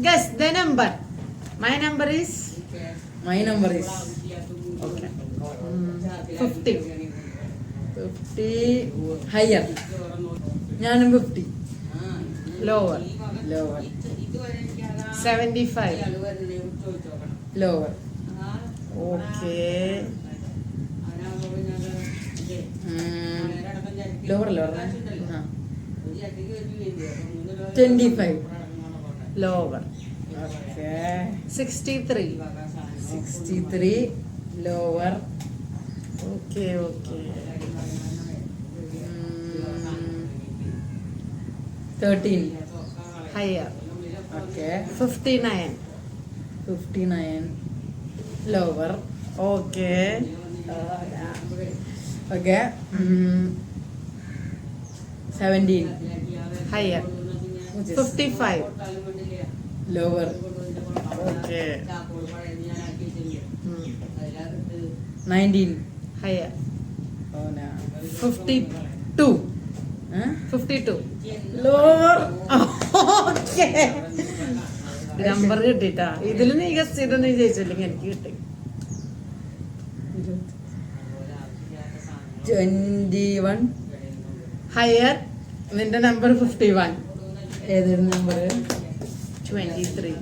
Guess the number. My number is okay. 50. 50 higher. ഞാനും 50. Lower. 75. Lower. Okay. Lower. 25. Lower. Okay. 63. 63. Lower. Okay. 13. Higher. Okay. 59. 59. Lower. Okay. Okay. 17. Higher. 55. Lower. Okay. 19. Higher. Oh no. 52. Huh? 52. Lower. Okay number കിട്ടിട്ടാ. ഇതിൽ നീ guess ചെയ്തൊന്നും ജയിച്ചില്ലെങ്കിൽ എനിക്ക് കിട്ടി. 21. Higher. നിന്റെ number 51. ഏതൊരു number? 23.